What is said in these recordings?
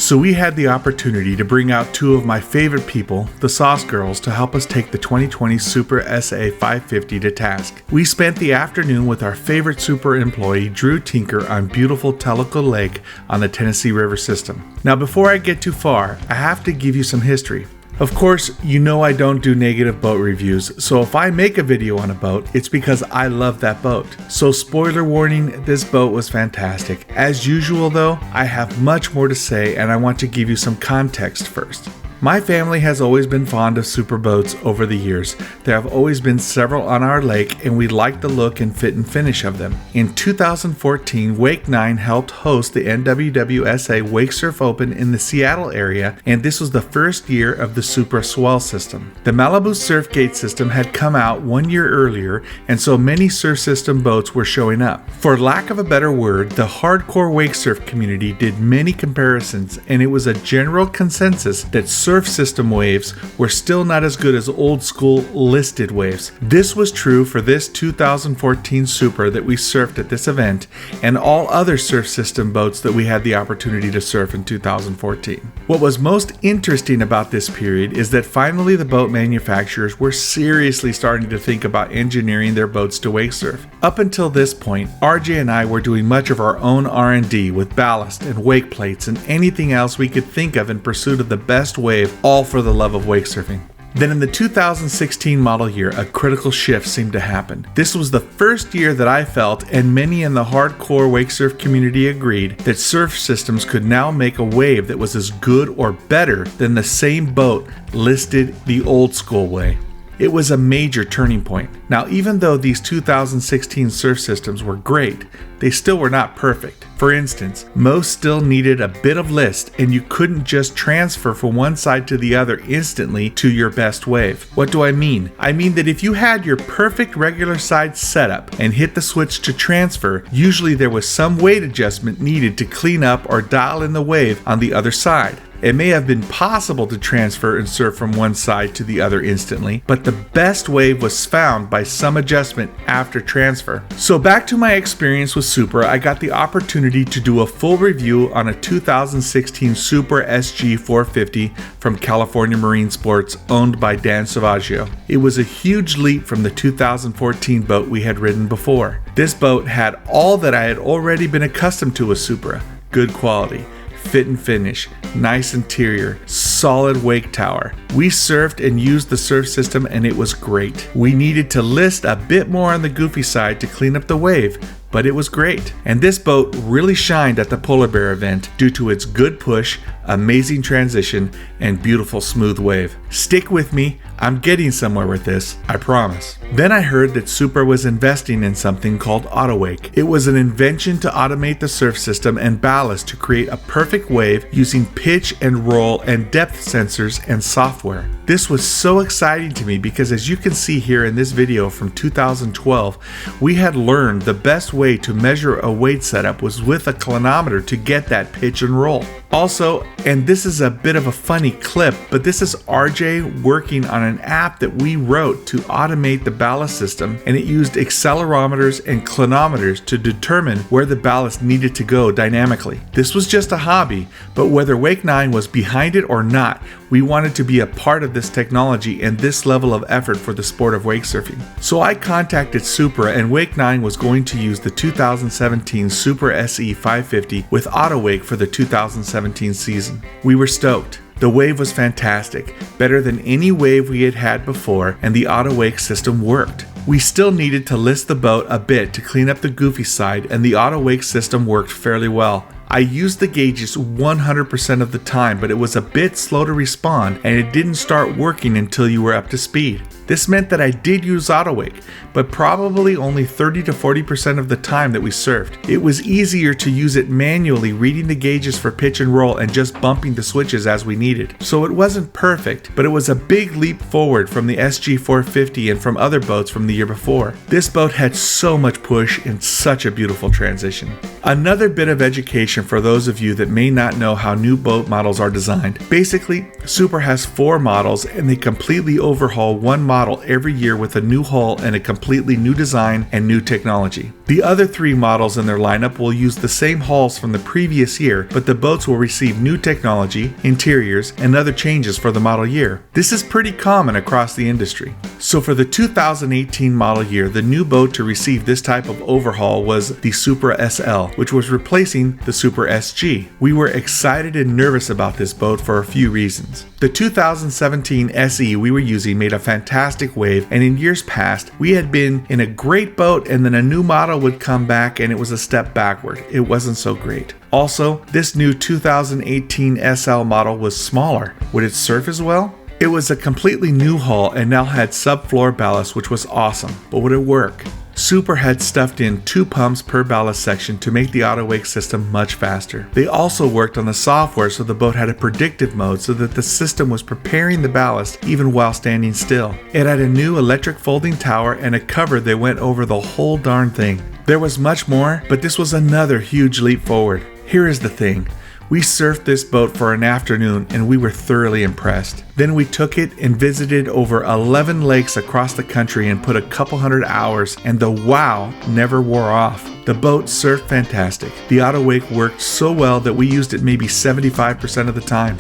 So we had the opportunity to bring out two of my favorite people, the Sauce Girls, to help us take the 2020 Supra SA 550 to task. We spent the afternoon with our favorite Supra employee, Drew Tinker, on beautiful Tellico Lake on the Tennessee River system. Now before I get too far, I have to give you some history. Of course, you know I don't do negative boat reviews, so if I make a video on a boat, it's because I love that boat. So spoiler warning, this boat was fantastic. As usual though, I have much more to say and I want to give you some context first. My family has always been fond of Supra boats over the years. There have always been several on our lake and we like the look and fit and finish of them. In 2014, Wake 9 helped host the NWWSA Wakesurf Open in the Seattle area, and this was the first year of the Supra swell system. The Malibu Surf Gate system had come out 1 year earlier, and so many surf system boats were showing up. For lack of a better word, the hardcore wake surf community did many comparisons, and it was a general consensus that surf system waves were still not as good as old school listed waves. This was true for this 2014 Supra that we surfed at this event and all other surf system boats that we had the opportunity to surf in 2014. What was most interesting about this period is that finally the boat manufacturers were seriously starting to think about engineering their boats to wake surf. Up until this point, RJ and I were doing much of our own R&D with ballast and wake plates and anything else we could think of in pursuit of the best wave, all for the love of wake surfing. Then in the 2016 model year, a critical shift seemed to happen. This was the first year that I felt, and many in the hardcore wake surf community agreed, that surf systems could now make a wave that was as good or better than the same boat listed the old school way. It was a major turning point. Now, even though these 2016 surf systems were great, they still were not perfect. For instance, most still needed a bit of list, and you couldn't just transfer from one side to the other instantly to your best wave. What do I mean? I mean that if you had your perfect regular side setup and hit the switch to transfer, usually there was some weight adjustment needed to clean up or dial in the wave on the other side. It may have been possible to transfer and surf from one side to the other instantly, but the best wave was found by some adjustment after transfer. So back to my experience with Supra, I got the opportunity to do a full review on a 2016 Supra SG 450 from California Marine Sports owned by Dan Savaggio. It was a huge leap from the 2014 boat we had ridden before. This boat had all that I had already been accustomed to with Supra: good quality, fit and finish, nice interior, solid wake tower. We surfed and used the surf system and it was great. We needed to list a bit more on the goofy side to clean up the wave, but it was great. And this boat really shined at the Polar Bear event due to its good push, amazing transition, and beautiful smooth wave. Stick with me, I'm getting somewhere with this, I promise. Then I heard that Supra was investing in something called AutoWake. It was an invention to automate the surf system and ballast to create a perfect wave using pitch and roll and depth sensors and software. This was so exciting to me because, as you can see here in this video from 2012, we had learned the best way to measure a weight setup was with a clinometer to get that pitch and roll. Also, and this is a bit of a funny clip, but this is RJ working on an app that we wrote to automate the ballast system, and it used accelerometers and clinometers to determine where the ballast needed to go dynamically. This was just a hobby, but whether Wake 9 was behind it or not, we wanted to be a part of this technology and this level of effort for the sport of wake surfing. So I contacted Supra, and Wake 9 was going to use the 2017 Supra SE 550 with AutoWake for the 2017 season. We were stoked. The wave was fantastic, better than any wave we had had before, and the AutoWake system worked. We still needed to list the boat a bit to clean up the goofy side, and the AutoWake system worked fairly well. I used the gauges 100% of the time, but it was a bit slow to respond and it didn't start working until you were up to speed. This meant that I did use AutoWake, but probably only 30 to 40% of the time that we surfed. It was easier to use it manually, reading the gauges for pitch and roll and just bumping the switches as we needed. So it wasn't perfect, but it was a big leap forward from the SG 450 and from other boats from the year before. This boat had so much push and such a beautiful transition. Another bit of education for those of you that may not know how new boat models are designed. Basically, Supra has 4 models and they completely overhaul one model model every year with a new hull and a completely new design and new technology. The other 3 models in their lineup will use the same hulls from the previous year, but the boats will receive new technology, interiors, and other changes for the model year. This is pretty common across the industry. So for the 2018 model year, the new boat to receive this type of overhaul was the Supra SL, which was replacing the Supra SG. We were excited and nervous about this boat for a few reasons. The 2017 SE we were using made a fantastic wave, and in years past, we had been in a great boat and then a new model would come back and it was a step backward. It wasn't so great. Also, this new 2018 SL model was smaller. Would it surf as well? It was a completely new hull and now had subfloor ballast, which was awesome, but would it work? Supra had stuffed in 2 pumps per ballast section to make the auto wake system much faster. They also worked on the software so the boat had a predictive mode so that the system was preparing the ballast even while standing still. It had a new electric folding tower and a cover that went over the whole darn thing. There was much more, but this was another huge leap forward. Here is the thing. We surfed this boat for an afternoon and we were thoroughly impressed. Then we took it and visited over 11 lakes across the country and put a couple hundred hours, and the wow never wore off. The boat surfed fantastic. The auto wake worked so well that we used it maybe 75% of the time.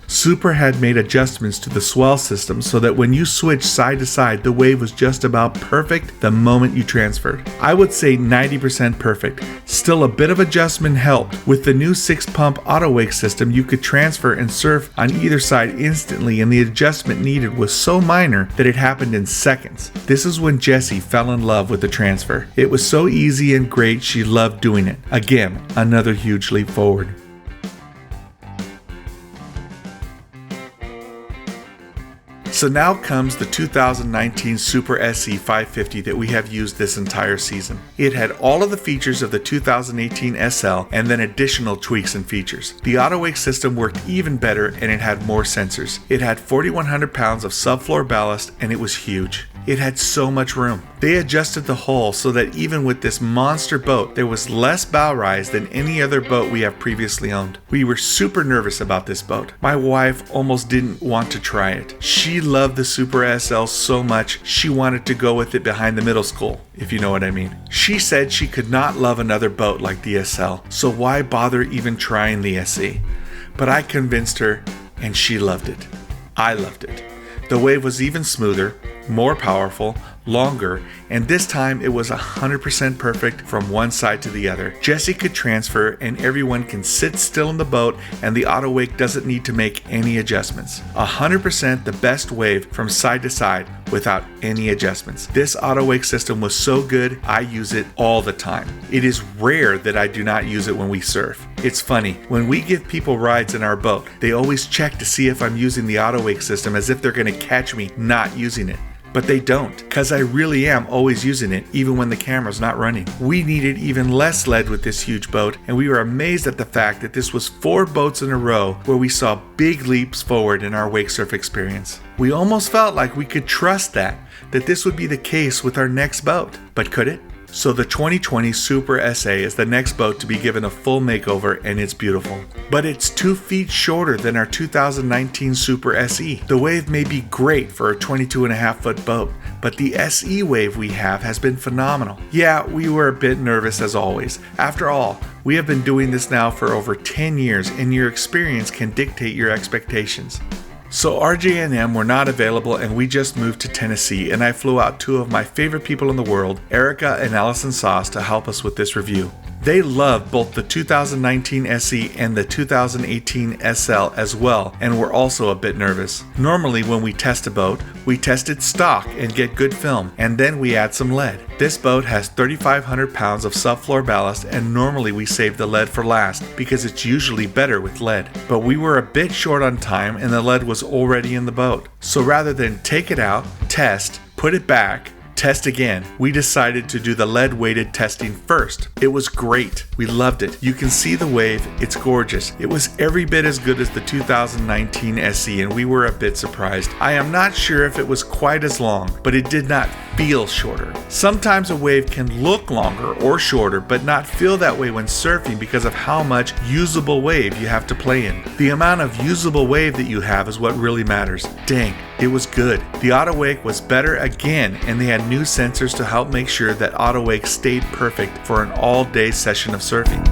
Supra had made adjustments to the swell system so that when you switched side to side, the wave was just about perfect the moment you transferred. I would say 90% perfect. Still, a bit of adjustment helped. With the new 6-pump auto wake system, you could transfer and surf on either side instantly, and the adjustment needed was so minor that it happened in seconds. This is when Jessie fell in love with the transfer. It was so easy and great, she loved doing it. Again, another huge leap forward. So now comes the 2019 Supra SE 550 that we have used this entire season. It had all of the features of the 2018 SL and then additional tweaks and features. The auto wake system worked even better and it had more sensors. It had 4,100 pounds of subfloor ballast and it was huge. It had so much room. They adjusted the hull so that even with this monster boat, there was less bow rise than any other boat we have previously owned. We were super nervous about this boat. My wife almost didn't want to try it. She loved the Supra SL so much, she wanted to go with it behind the middle school, if you know what I mean. She said she could not love another boat like the SL, so why bother even trying the SE? But I convinced her, and she loved it. I loved it. The wave was even smoother, more powerful, longer, and this time it was 100% perfect from one side to the other. Jessie could transfer and everyone can sit still in the boat and the auto wake doesn't need to make any adjustments. 100% the best wave from side to side without any adjustments. This auto wake system was so good, I use it all the time. It is rare that I do not use it when we surf. It's funny, when we give people rides in our boat, they always check to see if I'm using the auto wake system as if they're going to catch me not using it. But they don't, because I really am always using it, even when the camera's not running. We needed even less lead with this huge boat, and we were amazed at the fact that this was 4 boats in a row where we saw big leaps forward in our wakesurf experience. We almost felt like we could trust that this would be the case with our next boat. But could it? So the 2020 Supra SA is the next boat to be given a full makeover, and it's beautiful. But it's 2 feet shorter than our 2019 Supra SE. The wave may be great for a 22.5-foot boat, but the SE wave we have has been phenomenal. Yeah, we were a bit nervous as always. After all, we have been doing this now for over 10 years, and your experience can dictate your expectations. So RJ&M were not available and we just moved to Tennessee, and I flew out 2 of my favorite people in the world, Erica and Allison Sauce, to help us with this review. They loved both the 2019 SE and the 2018 SL as well, and were also a bit nervous. Normally when we test a boat, we test it stock and get good film, and then we add some lead. This boat has 3,500 pounds of subfloor ballast, and normally we save the lead for last because it's usually better with lead. But we were a bit short on time and the lead was already in the boat. So rather than take it out, test, put it back, test again, we decided to do the lead-weighted testing first. It was great. We loved it. You can see the wave. It's gorgeous. It was every bit as good as the 2019 SE, and we were a bit surprised. I am not sure if it was quite as long, but it did not feel shorter. Sometimes a wave can look longer or shorter, but not feel that way when surfing because of how much usable wave you have to play in. The amount of usable wave that you have is what really matters. Dang, it was good. The auto wake was better again, and they had new sensors to help make sure that auto wake stayed perfect for an all-day session of surfing.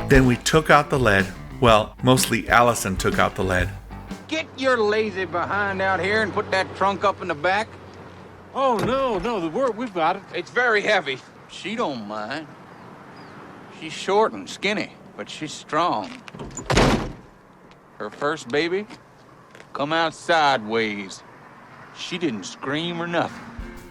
Then we took out the lead. Well, mostly Allison took out the lead. Get your lazy behind out here and put that trunk up in the back. Oh, no, we've got it. It's very heavy. She don't mind. She's short and skinny, but she's strong. Her first baby come out sideways. She didn't scream or nothing.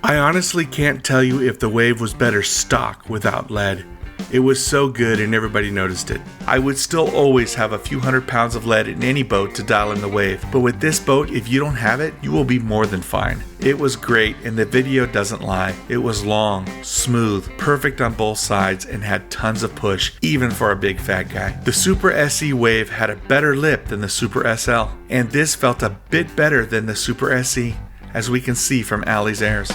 I honestly can't tell you if the wave was better stock without lead. It was so good and everybody noticed it. I would still always have a few hundred pounds of lead in any boat to dial in the wave, but with this boat, if you don't have it, you will be more than fine. It was great and the video doesn't lie. It was long, smooth, perfect on both sides, and had tons of push, even for a big fat guy. The Supra SE wave had a better lip than the Supra SL, and this felt a bit better than the Supra SE, as we can see from Allie's airs.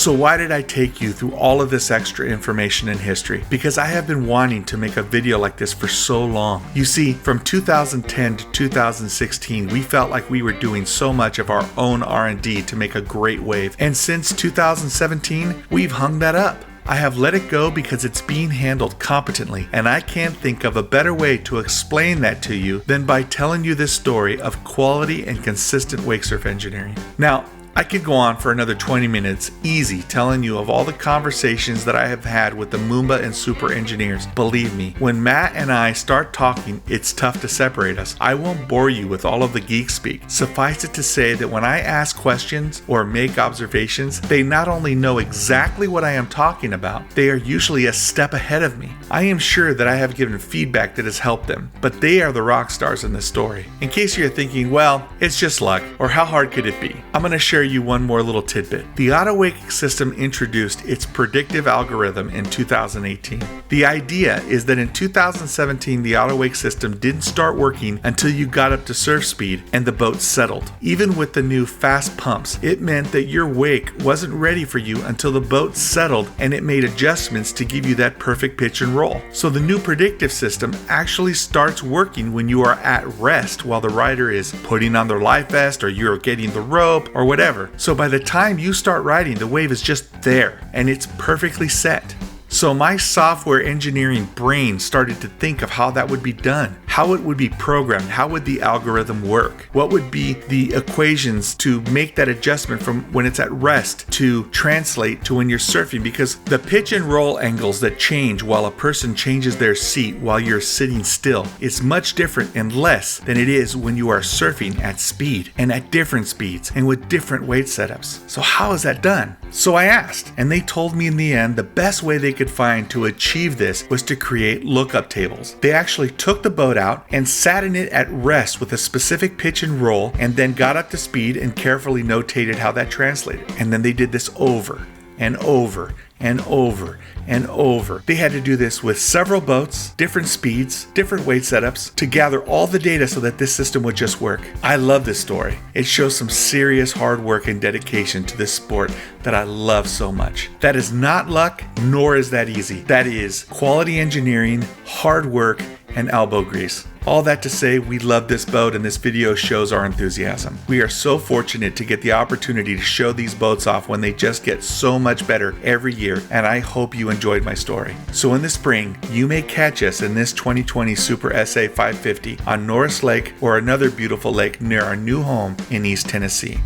So why did I take you through all of this extra information and history? Because I have been wanting to make a video like this for so long. You see, from 2010 to 2016, we felt like we were doing so much of our own R&D to make a great wave. And since 2017, we've hung that up. I have let it go because it's being handled competently, and I can't think of a better way to explain that to you than by telling you this story of quality and consistent wakesurf engineering. Now, I could go on for another 20 minutes easy telling you of all the conversations that I have had with the Moomba and Supra engineers. Believe me, when Matt and I start talking, it's tough to separate us. I won't bore you with all of the geek speak. Suffice it to say that when I ask questions or make observations, they not only know exactly what I am talking about, they are usually a step ahead of me. I am sure that I have given feedback that has helped them, but they are the rock stars in this story. In case you're thinking, well, it's just luck, or how hard could it be? I'm going to share you one more little tidbit. The auto wake system introduced its predictive algorithm in 2018. The idea is that in 2017 the auto wake system didn't start working until you got up to surf speed and the boat settled. Even with the new fast pumps, it meant that your wake wasn't ready for you until the boat settled, and it made adjustments to give you that perfect pitch and roll. So the new predictive system actually starts working when you are at rest while the rider is putting on their life vest or you're getting the rope or whatever. So by the time you start riding, the wave is just there and it's perfectly set. So my software engineering brain started to think of how that would be done, how it would be programmed, how would the algorithm work, what would be the equations to make that adjustment from when it's at rest to translate to when you're surfing, because the pitch and roll angles that change while a person changes their seat while you're sitting still is much different and less than it is when you are surfing at speed and at different speeds and with different weight setups. So how is that done? So I asked, and they told me in the end the best way they could find to achieve this was to create lookup tables. They actually took the boat out and sat in it at rest with a specific pitch and roll, and then got up to speed and carefully notated how that translated. And then they did this over and over and over and over. They had to do this with several boats, different speeds, different weight setups to gather all the data so that this system would just work. I love this story. It shows some serious hard work and dedication to this sport that I love so much. That is not luck, nor is that easy. That is quality engineering, hard work, and elbow grease. All that to say, we love this boat, and this video shows our enthusiasm. We are so fortunate to get the opportunity to show these boats off when they just get so much better every year, and I hope you enjoyed my story. So in the spring, you may catch us in this 2020 Supra SA 550 on Norris Lake or another beautiful lake near our new home in East Tennessee.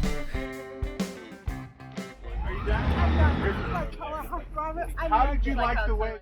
How did you like the way?